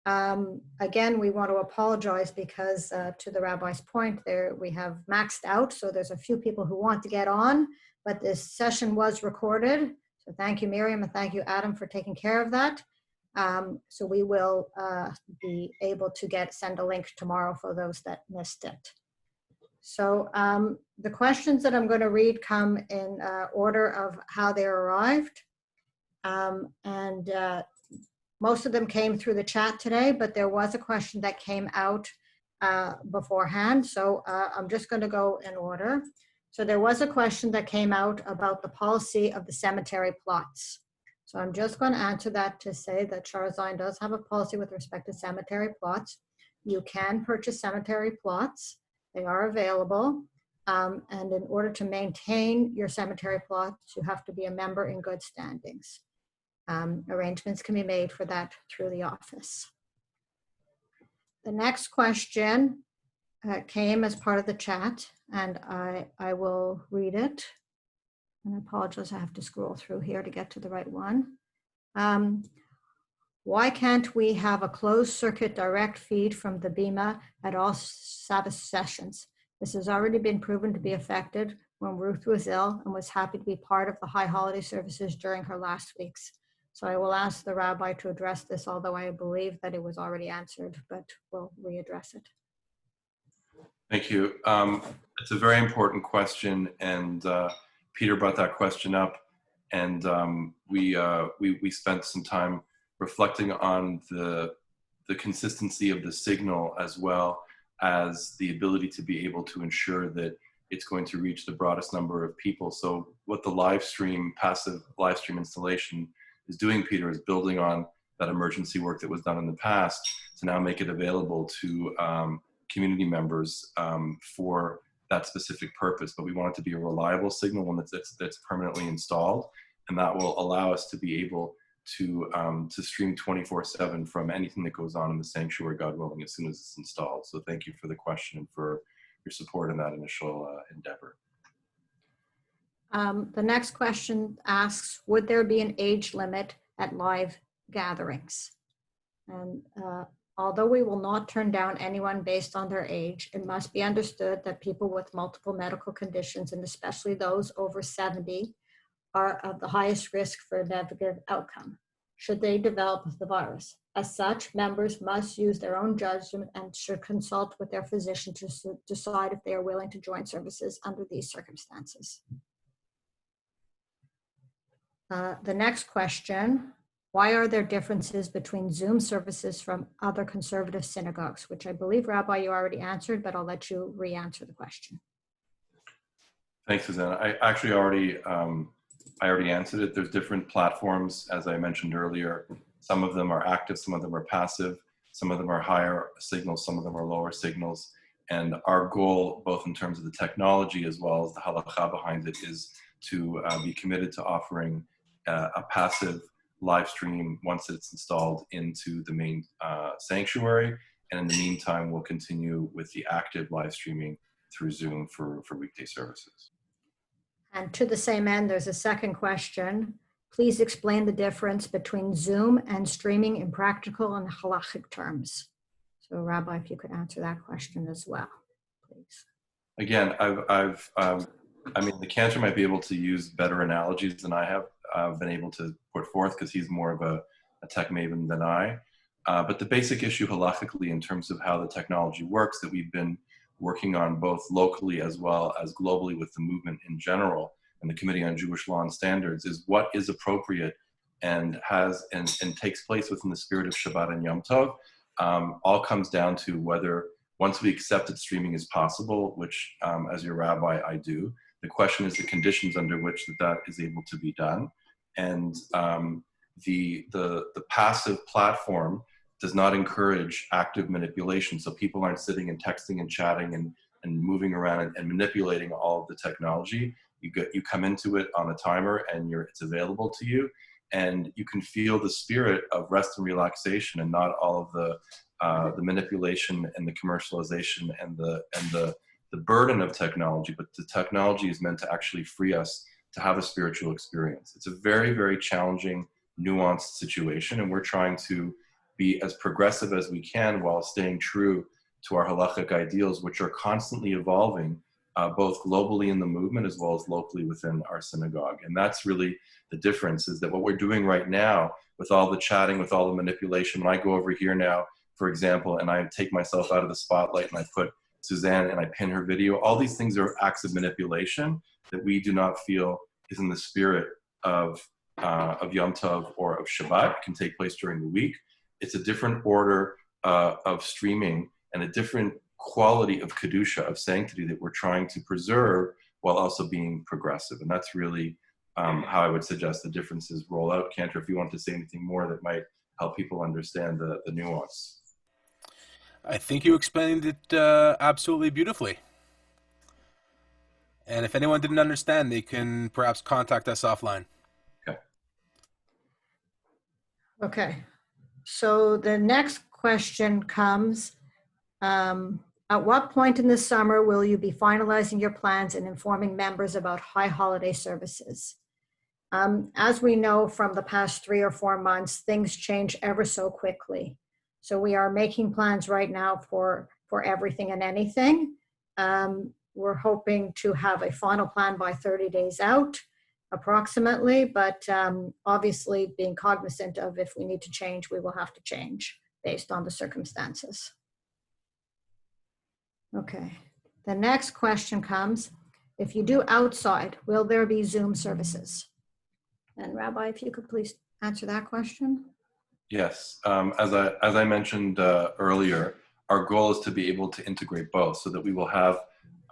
Again, we want to apologize because to the Rabbi's point there, we have maxed out. So there's a few people who want to get on, but this session was recorded. So thank you, Miriam, and thank you, Adam, for taking care of that. So we will be able to send a link tomorrow for those that missed it. So the questions that I'm going to read come in order of how they arrived. Most of them came through the chat today, but there was a question that came out beforehand. So I'm just going to go in order. So there was a question that came out about the policy of the cemetery plots. So I'm just going to answer that to say that Sharzine does have a policy with respect to cemetery plots. You can purchase cemetery plots. They are available. And in order to maintain your cemetery plots, you have to be a member in good standings. Arrangements can be made for that through the office. The next question came as part of the chat, and I will read it. And I apologize, I have to scroll through here to get to the right one. Why can't we have a closed circuit direct feed from the Bima at all Sabbath sessions? This has already been proven to be effective when Ruth was ill and was happy to be part of the high holiday services during her last weeks. So I will ask the rabbi to address this, although I believe that it was already answered, but we'll readdress it. Thank you. It's a very important question, and Peter brought that question up, and we spent some time reflecting on the consistency of the signal, as well as the ability to be able to ensure that it's going to reach the broadest number of people. So what the passive live stream installation is doing, Peter, is building on that emergency work that was done in the past to now make it available to community members for that specific purpose. But we want it to be a reliable signal, one that's permanently installed, and that will allow us to be able to stream 24/7 from anything that goes on in the sanctuary, God willing, as soon as it's installed. So thank you for the question and for your support in that initial endeavor. The next question asks, would there be an age limit at live gatherings? And although we will not turn down anyone based on their age, it must be understood that people with multiple medical conditions, and especially those over 70, are of the highest risk for a negative outcome should they develop the virus. As such, members must use their own judgment and should consult with their physician to decide if they are willing to join services under these circumstances. The next question, why are there differences between Zoom services from other conservative synagogues? Which I believe, Rabbi, you already answered, but I'll let you re-answer the question. Thanks, Suzanne. I actually already answered it. There's different platforms, as I mentioned earlier. Some of them are active, some of them are passive, some of them are higher signals, some of them are lower signals. And our goal, both in terms of the technology as well as the halakha behind it, is to be committed to offering a passive live stream once it's installed into the main sanctuary. And in the meantime, we'll continue with the active live streaming through Zoom for weekday services. And to the same end, there's a second question. Please explain the difference between Zoom and streaming in practical and halachic terms. So Rabbi, if you could answer that question as well, please. Again, I mean, the cantor might be able to use better analogies than I have been able to put forth because he's more of a tech maven than I. But the basic issue halachically in terms of how the technology works that we've been working on both locally as well as globally with the movement in general and the Committee on Jewish Law and Standards is what is appropriate and takes place within the spirit of Shabbat and Yom Tov. All comes down to whether once we accept that streaming is possible, which as your rabbi I do, the question is the conditions under which that is able to be done. And the passive platform does not encourage active manipulation. So people aren't sitting and texting and chatting and moving around and manipulating all of the technology. You come into it on a timer and it's available to you, and you can feel the spirit of rest and relaxation and not all of the manipulation and the commercialization and the burden of technology. But the technology is meant to actually free us to have a spiritual experience. It's a very, very challenging, nuanced situation, and we're trying to be as progressive as we can while staying true to our halachic ideals, which are constantly evolving, both globally in the movement as well as locally within our synagogue. And that's really the difference, is that what we're doing right now with all the chatting, with all the manipulation, when I go over here now, for example, and I take myself out of the spotlight and I put Suzanne and I pin her video, all these things are acts of manipulation that we do not feel is in the spirit of Yom Tov or of Shabbat. It can take place during the week. It's a different order of streaming and a different quality of kedusha, of sanctity, that we're trying to preserve while also being progressive. And that's really how I would suggest the differences roll out. Cantor, if you want to say anything more that might help people understand the nuance. I think you explained it absolutely beautifully. And if anyone didn't understand, they can perhaps contact us offline. Okay. So the next question comes, at what point in the summer will you be finalizing your plans and informing members about high holiday services? As we know from the past 3 or 4 months, things change ever so quickly. So we are making plans right now for everything and anything. We're hoping to have a final plan by 30 days out, approximately, but obviously being cognizant of if we need to change, we will have to change based on the circumstances. Okay, the next question comes, if you do outside, will there be Zoom services? And Rabbi, if you could please answer that question. Yes, as I mentioned earlier, our goal is to be able to integrate both so that we will have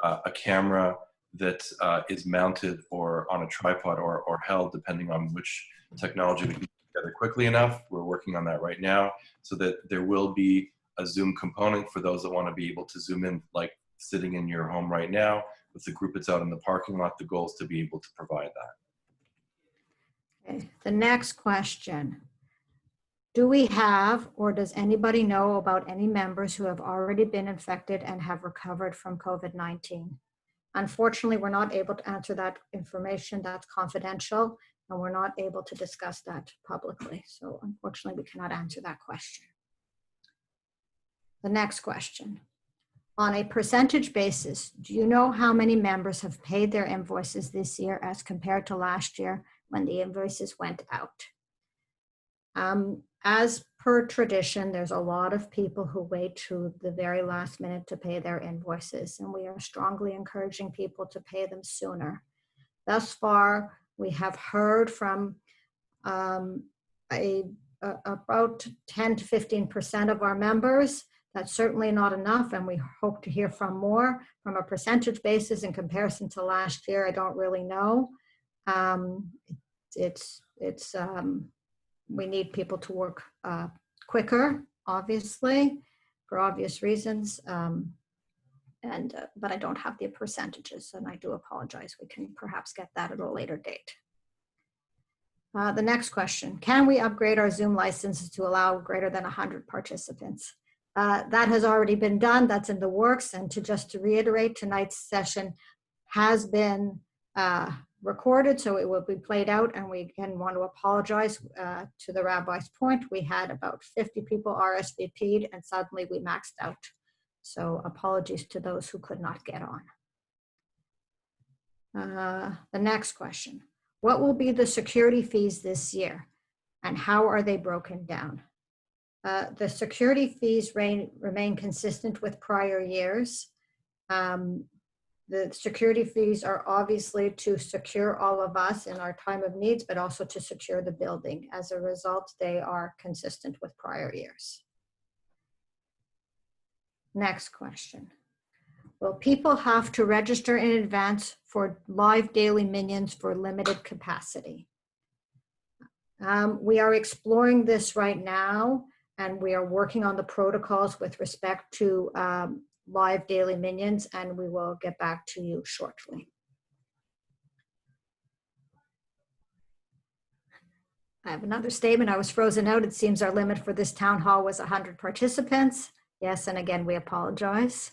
a camera that is mounted or on a tripod or held, depending on which technology we can get together quickly enough. We're working on that right now, so that there will be a Zoom component for those that want to be able to Zoom in, like sitting in your home right now with the group that's out in the parking lot. The goal is to be able to provide that. Okay. The next question. Do we have, or does anybody know about any members who have already been infected and have recovered from COVID-19? Unfortunately, we're not able to answer that information. That's confidential, and we're not able to discuss that publicly. So unfortunately, we cannot answer that question. The next question. On a percentage basis, do you know how many members have paid their invoices this year as compared to last year when the invoices went out? As per tradition, there's a lot of people who wait to the very last minute to pay their invoices, and we are strongly encouraging people to pay them sooner. Thus far, we have heard from about 10 to 15% of our members. That's certainly not enough, and we hope to hear from more. From a percentage basis in comparison to last year, I don't really know. We need people to work quicker, obviously, for obvious reasons. But I don't have the percentages, and I do apologize. We can perhaps get that at a later date. The next question, can we upgrade our Zoom licenses to allow greater than 100 participants? That has already been done. That's in the works. And just to reiterate, tonight's session has been recorded, so it will be played out. And we again want to apologize to the rabbi's point. We had about 50 people RSVP'd and suddenly we maxed out. So apologies to those who could not get on. The next question, what will be the security fees this year and how are they broken down? The security fees remain consistent with prior years. The security fees are obviously to secure all of us in our time of needs, but also to secure the building. As a result, they are consistent with prior years. Next question. Will people have to register in advance for live daily minions for limited capacity? We are exploring this right now, and we are working on the protocols with respect to live daily minions, and we will get back to you shortly. I have another statement. I was frozen out. It seems our limit for this town hall was 100 participants. Yes, and again, we apologize.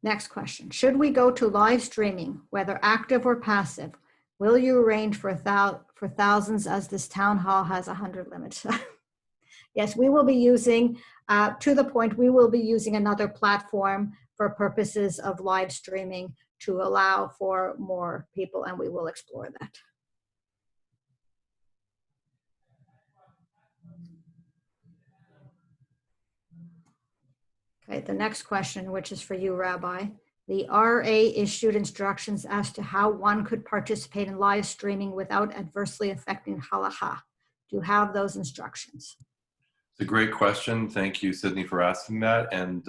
Next question. Should we go to live streaming, whether active or passive? Will you arrange for thousands as this town hall has 100 limits? Yes, we will be using, to the point, we will be using another platform for purposes of live streaming to allow for more people, and we will explore that. Okay, the next question, which is for you, Rabbi. The RA issued instructions as to how one could participate in live streaming without adversely affecting halacha. Do you have those instructions? It's a great question. Thank you, Sydney, for asking that. And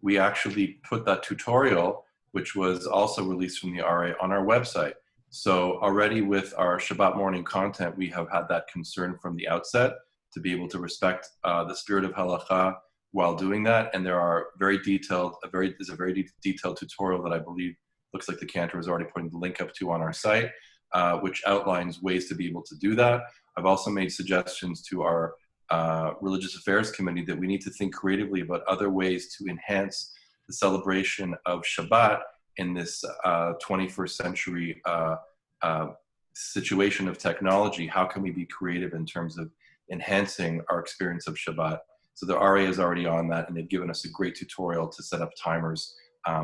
we actually put that tutorial, which was also released from the RA, on our website. So already with our Shabbat morning content, we have had that concern from the outset to be able to respect the spirit of halacha while doing that. And there are there's a very detailed tutorial that I believe looks like the cantor is already putting the link up to on our site, which outlines ways to be able to do that. I've also made suggestions to our Religious Affairs Committee that we need to think creatively about other ways to enhance the celebration of Shabbat in this 21st century situation of technology. How can we be creative in terms of enhancing our experience of Shabbat? So the RA is already on that, and they've given us a great tutorial to set up timers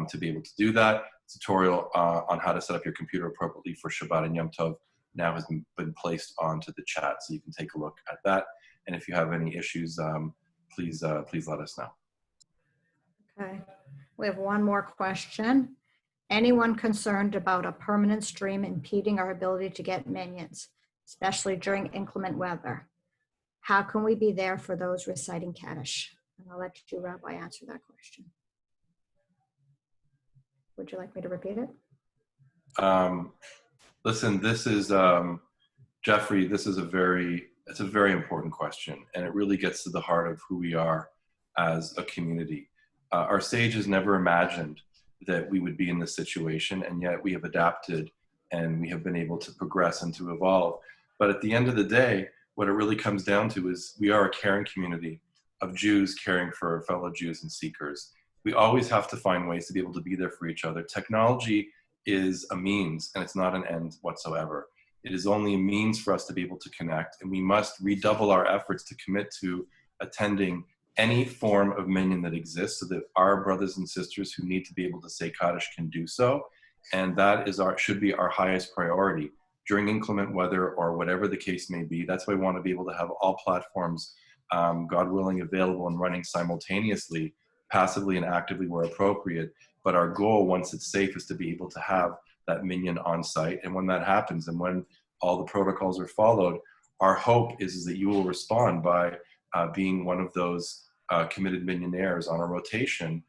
to be able to do that. Tutorial on how to set up your computer appropriately for Shabbat and Yom Tov now has been placed onto the chat, so you can take a look at that. And if you have any issues, please let us know. Okay, we have one more question. Anyone concerned about a permanent stream impeding our ability to get minions, especially during inclement weather? How can we be there for those reciting Kaddish? And I'll let you, Rabbi, answer that question. Would you like me to repeat it? Listen, this is, Jeffrey, this is it's a very important question, and it really gets to the heart of who we are as a community. Our sages never imagined that we would be in this situation, and yet we have adapted and we have been able to progress and to evolve. But at the end of the day, what it really comes down to is we are a caring community of Jews caring for fellow Jews and seekers. We always have to find ways to be able to be there for each other. Technology is a means, and it's not an end whatsoever. It is only a means for us to be able to connect, and we must redouble our efforts to commit to attending any form of minyan that exists so that our brothers and sisters who need to be able to say Kaddish can do so. And that is should be our highest priority during inclement weather or whatever the case may be. That's why we want to be able to have all platforms, God willing, available and running simultaneously, passively and actively where appropriate. But our goal, once it's safe, is to be able to have that minyan on site. And when that happens and when all the protocols are followed, our hope is that you will respond by being one of those committed minyonaires on a rotation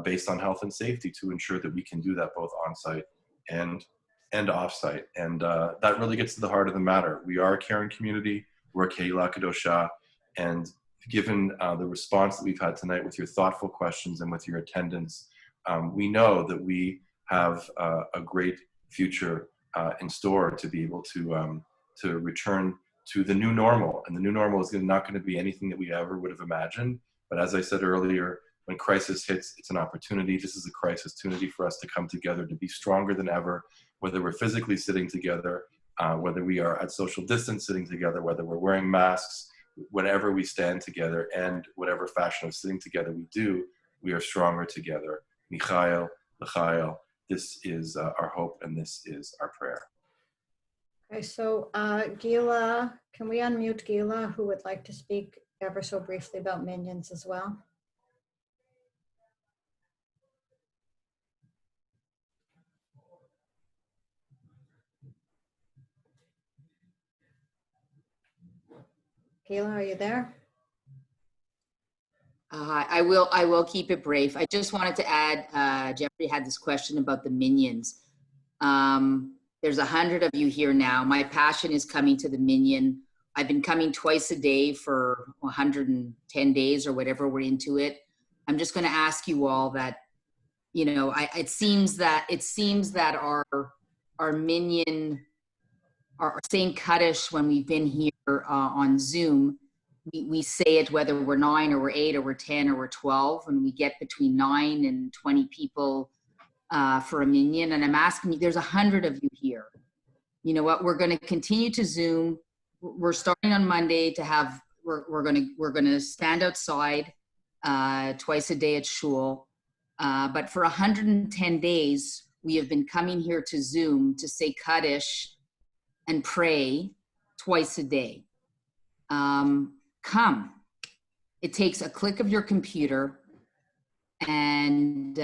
based on health and safety to ensure that we can do that both on site and off-site. And that really gets to the heart of the matter. We are a caring community. We're a Kehillah Kadosha. And given the response that we've had tonight with your thoughtful questions and with your attendance, we know that we have a great future in store to be able to return to the new normal. And the new normal is not going to be anything that we ever would have imagined. But as I said earlier, When crisis hits, it's an opportunity. This is a crisis opportunity for us to come together, to be stronger than ever, whether we're physically sitting together, whether we are at social distance sitting together, whether we're wearing masks, whenever we stand together and whatever fashion of sitting together we do, we are stronger together. Michael, L'chael, this is our hope and this is our prayer. Okay, so Gila, can we unmute Gila, who would like to speak ever so briefly about minions as well? Gila, are you there? I will keep it brief. I just wanted to add, Jeffrey had this question about the minions. There's 100 of you here now. My passion is coming to the minion. I've been coming twice a day for 110 days or whatever we're into it. I'm just going to ask you all that, you know, it seems that our minion, our saying Kaddish when we've been here on Zoom, we say it whether we're 9 or we're 8 or we're 10 or we're 12, and we get between 9 and 20 people for a minion. And I'm asking you, there's 100 of you here. You know what? We're going to continue to Zoom. We're starting on Monday to have. We're going to stand outside twice a day at shul. But for 110 days, we have been coming here to Zoom to say Kaddish and pray twice a day. Come. It takes a click of your computer and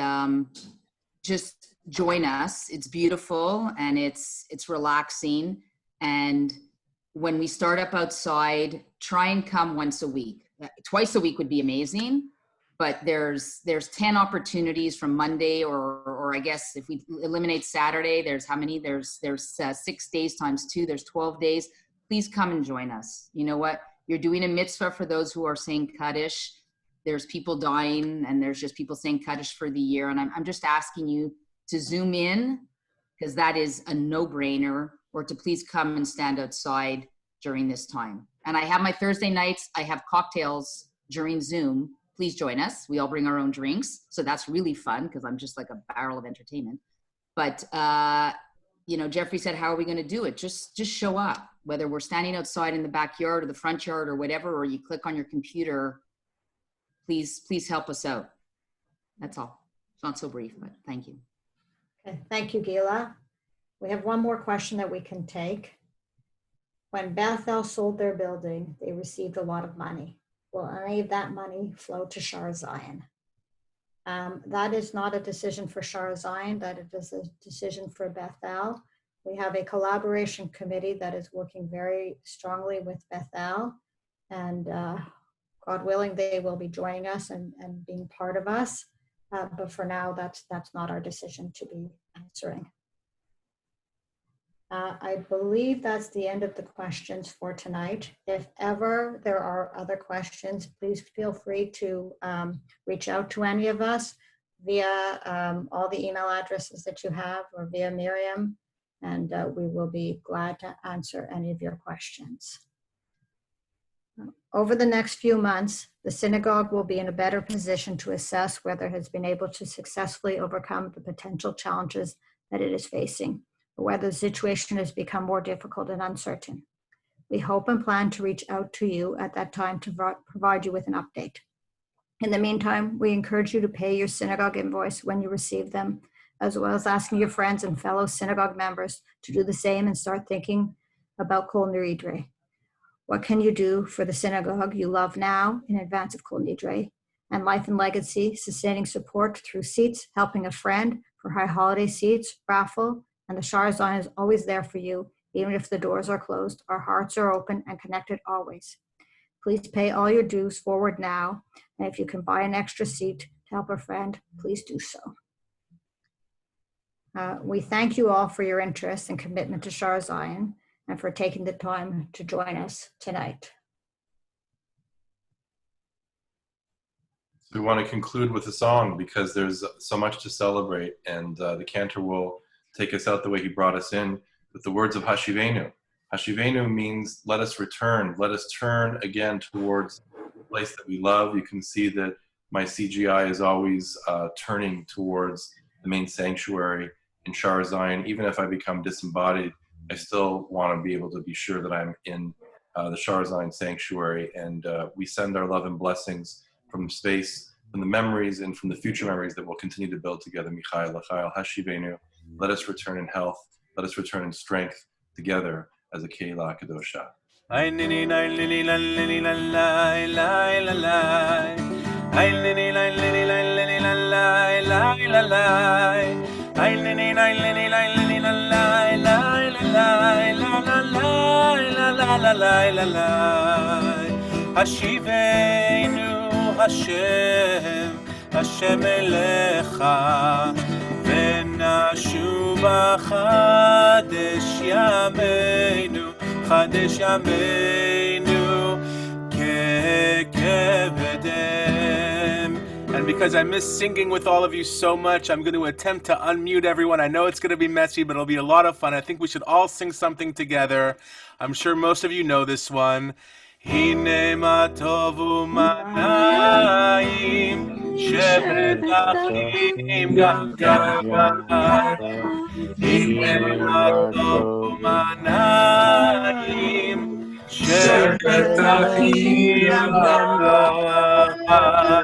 just join us. It's beautiful and it's relaxing. And when we start up outside, try and come once a week. Twice a week would be amazing, but there's 10 opportunities from Monday, or I guess if we eliminate Saturday, there's how many? There's 6 days times 2, there's 12 days. Please come and join us. You know what? You're doing a mitzvah for those who are saying Kaddish. There's people dying, and there's just people saying Kaddish for the year. And I'm just asking you to zoom in, because that is a no-brainer, or to please come and stand outside during this time. And I have my Thursday nights. I have cocktails during Zoom. Please join us. We all bring our own drinks. So that's really fun, because I'm just like a barrel of entertainment. But, you know, Jeffrey said, how are we going to do it? Just show up, whether we're standing outside in the backyard or the front yard or whatever, or you click on your computer. Please help us out. That's all. It's not so brief, but thank you. Okay, thank you, Gila. We have one more question that we can take. When Beth-El sold their building, they received a lot of money. Will any of that money flow to Shar Zion? That is not a decision for Shar Zion, that it is a decision for Beth-El. We have a collaboration committee that is working very strongly with Beth-El, and God willing, they will be joining us and being part of us. But for now, that's not our decision to be answering. I believe that's the end of the questions for tonight. If ever there are other questions, please feel free to reach out to any of us via all the email addresses that you have, or via Miriam, and we will be glad to answer any of your questions. Over the next few months, the synagogue will be in a better position to assess whether it has been able to successfully overcome the potential challenges that it is facing, or whether the situation has become more difficult and uncertain. We hope and plan to reach out to you at that time to provide you with an update. In the meantime, we encourage you to pay your synagogue invoice when you receive them, as well as asking your friends and fellow synagogue members to do the same and start thinking about Kol Nidre. What can you do for the synagogue you love now in advance of Kol Nidre? And Life and Legacy, sustaining support through seats, helping a friend for high holiday seats, raffle, and the Shar Zion is always there for you, even if the doors are closed. Our hearts are open and connected always. Please pay all your dues forward now, and if you can buy an extra seat to help a friend, please do so. We thank you all for your interest and commitment to Shar Zion, and for taking the time to join us tonight. So we want to conclude with a song, because there's so much to celebrate, and the cantor will take us out the way he brought us in with the words of Hashivenu. Hashivenu means let us return. Let us turn again towards the place that we love. You can see that my CGI is always turning towards the main sanctuary in Shar Zion. Even if I become disembodied, I still want to be able to be sure that I'm in the Shar Zion sanctuary. And we send our love and blessings from space, from the memories, and from the future memories that we'll continue to build together. Michael, L'chael, Hashivenu. Let us return in health. Let us return in strength together as a Keilah Kadosha. השיבנו השם, השם אליך, ונשובה חדש ימינו, חדש ימינו, ככבדם. And because I miss singing with all of you so much, I'm going to attempt to unmute everyone. I know it's going to be messy, but it'll be a lot of fun. I think we should all sing something together. I'm sure most of you know this one. הנה מה טוב ומנעים, שבת אחים גם יחד. הנה מה טוב ומנעים, שבת אחים גם יחד.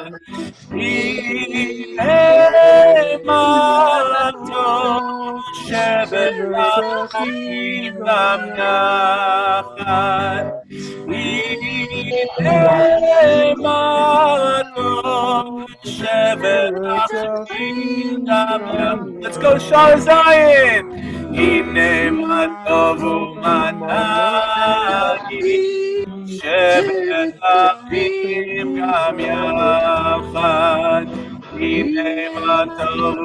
הנה מה טוב, שבת אחים גם יחד. הנה מה טוב, שבת אחים גם יחד. Let's go Shar Zion! הנה מה טוב ומנעים, שבת אחים גם יחד. הנה מה טוב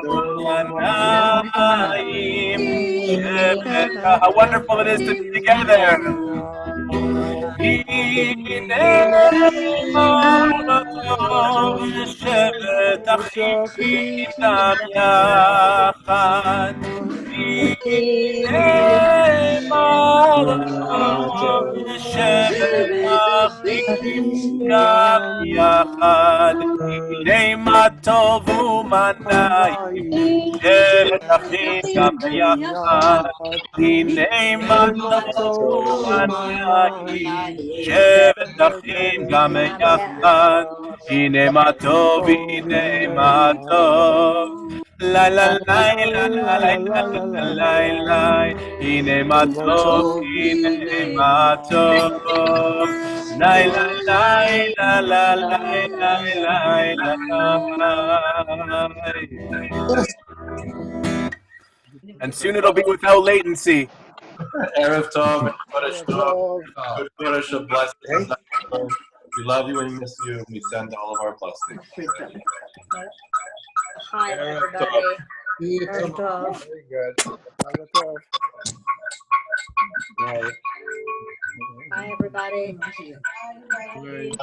ומנעים, שבת. How wonderful it is to be together! הנה מה טוב, שבת אחים גם יחד. הנה מה טוב, שבת אחים גם יחד. הנה מה טוב ומנעים, שבת אחים גם יחד. הנה מה טוב ומנעים, שבת אחים גם יחד. הנה מה טוב, הנה מה טוב. לה לה לה לה לה לה לה לה. הנה מה טוב, הנה מה טוב. לה לה לה לה לה לה לה לה. And soon it'll be without latency. Erev Tov, Kodesh Tov, good Kodesh of blessings. We love you and miss you, and we send all of our blessings. Hi, everybody. Erev Tov. Very good. Hi, everybody. Right.